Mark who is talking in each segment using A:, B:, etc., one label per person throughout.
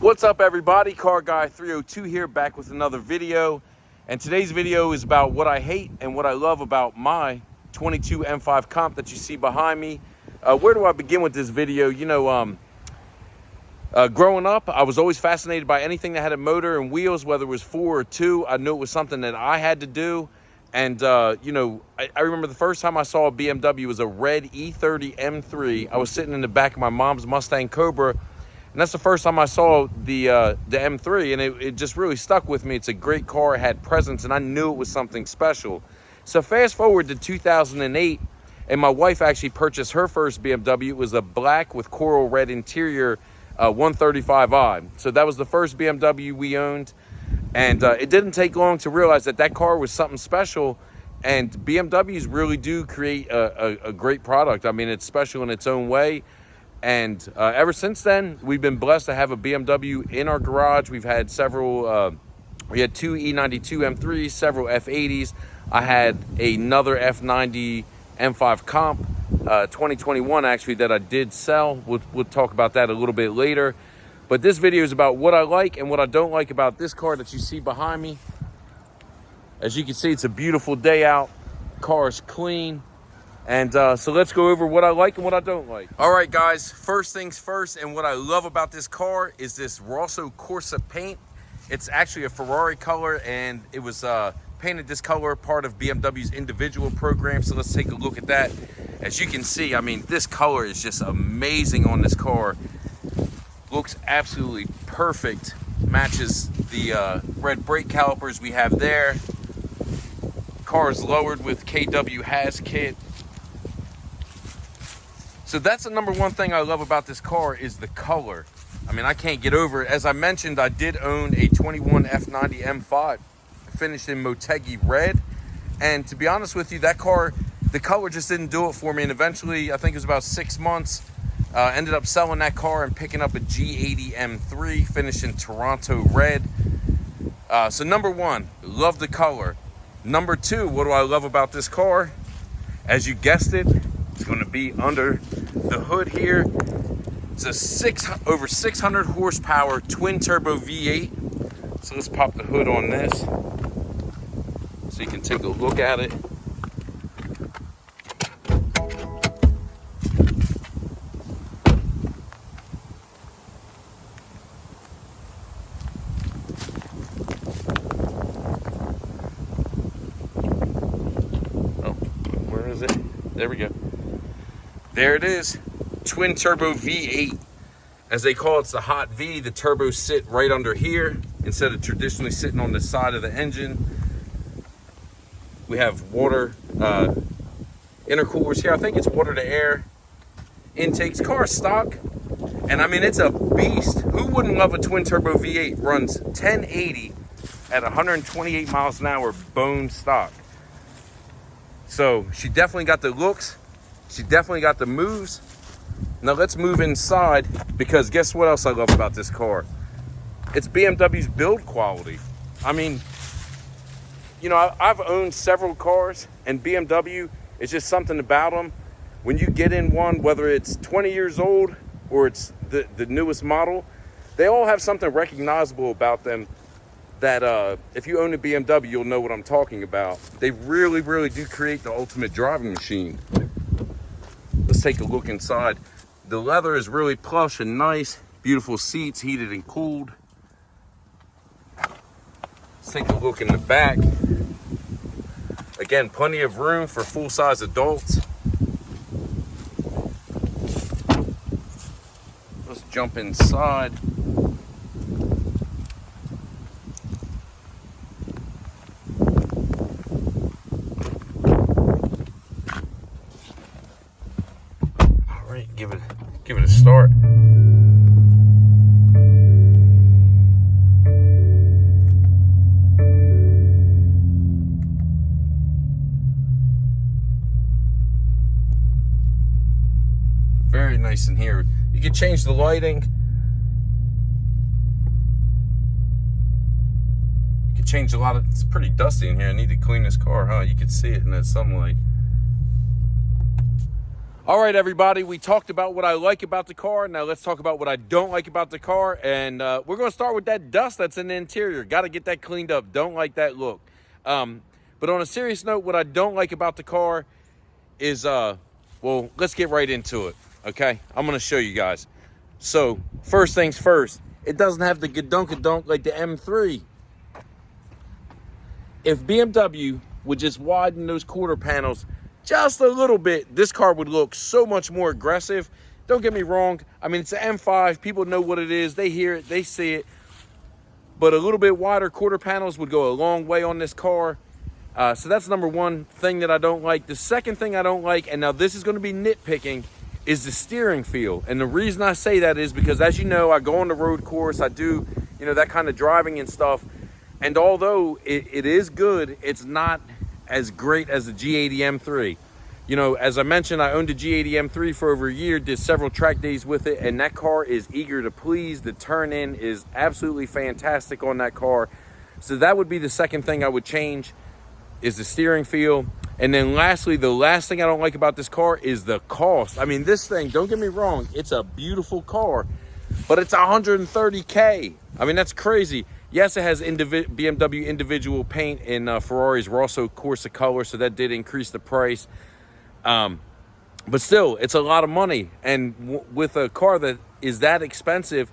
A: What's up everybody, Car Guy 302 here, back with another video. And today's video is about what I hate and what I love about my 22 M5 Comp that you see behind me. Where do I begin with this video? You know, growing up, I was always fascinated by anything that had a motor and wheels, whether it was 4 or 2. I knew it was something that I had to do. And, you know, I remember the first time I saw a BMW was a red E30 M3. I was sitting in the back of my mom's Mustang Cobra. And that's the first time I saw the M3, and it just really stuck with me. It's a great car, it had presence, and I knew it was something special. So fast forward to 2008, and my wife actually purchased her first BMW. It was a black with coral red interior 135i. So that was the first BMW we owned, and it didn't take long to realize that that car was something special. And BMWs really do create a great product. I mean, it's special in its own way. And ever since then, we've been blessed to have a BMW in our garage. We've had several, we had 2 E92 M3s, several F80s. I had another F90 M5 Comp, 2021 actually, that I did sell. We'll talk about that a little bit later. But this video is about what I like and what I don't like about this car that you see behind me. As you can see, it's a beautiful day out. Car is clean. And so let's go over what I like and what I don't like. All right, guys, first things first, and what I love about this car is this Rosso Corsa paint. It's actually a Ferrari color, and it was painted this color, part of BMW's individual program. So let's take a look at that. As you can see, I mean, this color is just amazing on this car. Looks absolutely perfect. Matches the red brake calipers we have there. Car is lowered with KW Has kit. So that's the number one thing I love about this car is the color. I mean, I can't get over it. As I mentioned, I did own a 21 F90 M5 finished in Motegi red. And to be honest with you, that car, the color just didn't do it for me. And eventually, I think it was about 6 months, ended up selling that car and picking up a G80 M3 finished in Toronto red. So number one, love the color. Number two, what do I love about this car? As you guessed it, it's going to be under the hood here. It's a over 600 horsepower twin turbo V8. So let's pop the hood on this so you can take a look at it. Oh, where is it? There we go. There it is, twin turbo V8. As they call it, it's the hot V. The turbos sit right under here instead of traditionally sitting on the side of the engine. We have water intercoolers here. I think it's water to air intakes. Car stock, and I mean, it's a beast. Who wouldn't love a twin turbo V8? Runs 1080 at 128 miles an hour, bone stock. So she definitely got the looks. She definitely got the moves. Now let's move inside, because guess what else I love about this car? It's BMW's build quality. I mean, you know, I've owned several cars, and BMW, it's just something about them. When you get in one, whether it's 20 years old or it's the newest model, they all have something recognizable about them that if you own a BMW, you'll know what I'm talking about. They really, really do create the ultimate driving machine. Let's take a look inside. The leather is really plush and nice. Beautiful seats, heated and cooled. Let's take a look in the back. Again, plenty of room for full-size adults. Let's jump inside. nice in here. You can change the lighting. You can change a lot of, it's pretty dusty in here. I need to clean this car, huh? You can see it in that sunlight. All right, everybody, we talked about what I like about the car. Now let's talk about what I don't like about the car. And we're going to start with that dust that's in the interior. Got to get that cleaned up. Don't like that look. But on a serious note, what I don't like about the car is, well, let's get right into it, okay? I'm going to show you guys. So, first things first, it doesn't have the gadunk like the M3. If BMW would just widen those quarter panels just a little bit, this car would look so much more aggressive. Don't get me wrong. I mean, it's an M5. People know what it is. They hear it. They see it. But a little bit wider quarter panels would go a long way on this car. So that's number one thing that I don't like. The second thing I don't like, and now this is going to be nitpicking, is the steering feel. And the reason I say that is because, as you know, I go on the road course. I do, you know, that kind of driving and stuff. And although it is good, it's not as great as the G80 M3. You know, as I mentioned, I owned a G80 M3 for over a year, did several track days with it, and that car is eager to please. The turn-in is absolutely fantastic on that car. So that would be the second thing I would change, is the steering feel. And then lastly, the last thing I don't like about this car is the cost. I mean, this thing, don't get me wrong, it's a beautiful car, but it's $130K. I mean, that's crazy. Yes, it has BMW individual paint in Ferrari's Rosso Corsa color, so that did increase the price. But still, it's a lot of money. And with a car that is that expensive,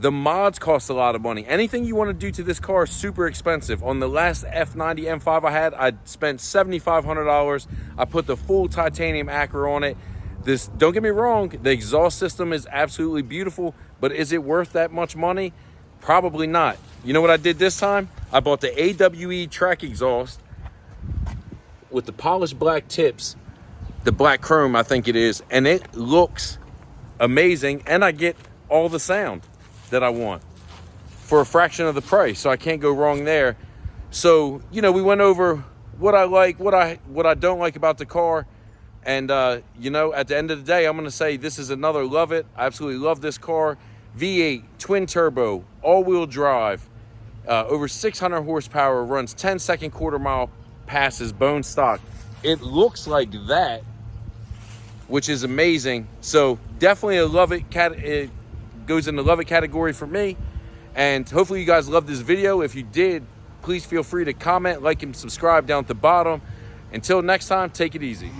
A: the mods cost a lot of money. Anything you want to do to this car is super expensive. On the last F90 M5 I had, I spent $7,500. I put the full titanium Acura on it. This, don't get me wrong, the exhaust system is absolutely beautiful, but is it worth that much money? Probably not. You know what I did this time? I bought the AWE track exhaust with the polished black tips, the black chrome, I think it is, and it looks amazing, and I get all the sound that I want for a fraction of the price, so I can't go wrong there. So, you know, we went over what I like, what I don't like about the car, and you know, at the end of the day, I'm going to say this is another love it. I absolutely love this car. V8, twin turbo, all-wheel drive, over 600 horsepower, runs 10-second quarter-mile passes, bone stock. It looks like that, which is amazing. So definitely a love it. It goes in the love it category for me. And hopefully you guys loved this video. If you did, please feel free to comment, like, and subscribe down at the bottom. Until next time, take it easy.